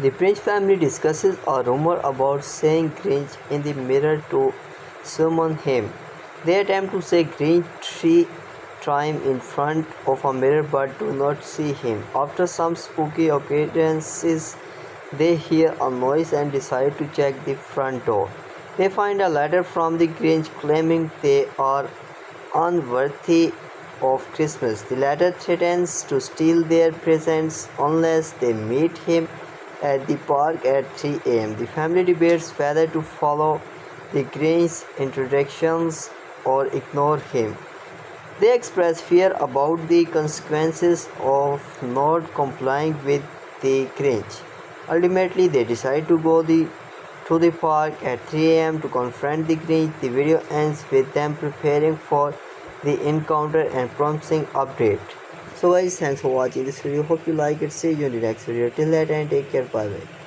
The Grinch family discusses a rumor about saying Grinch in the mirror to summon him. They attempt to say Grinch three times in front of a mirror but do not see him. After some spooky occurrences, they hear a noise and decide to check the front door. They find a letter from the Grinch claiming they are unworthy of Christmas. The letter threatens to steal their presents unless they meet him at the park at 3 am. The family debates whether to follow the Grinch's instructions or ignore him. They express fear about the consequences of not complying with the Grinch. Ultimately, they decide to go to the park at 3 am to confront the Grinch. The video ends with them preparing for the encounter and promising update. So guys, thanks for watching this video. Hope you like it. See you in the next video. Till that time, take care. Bye bye.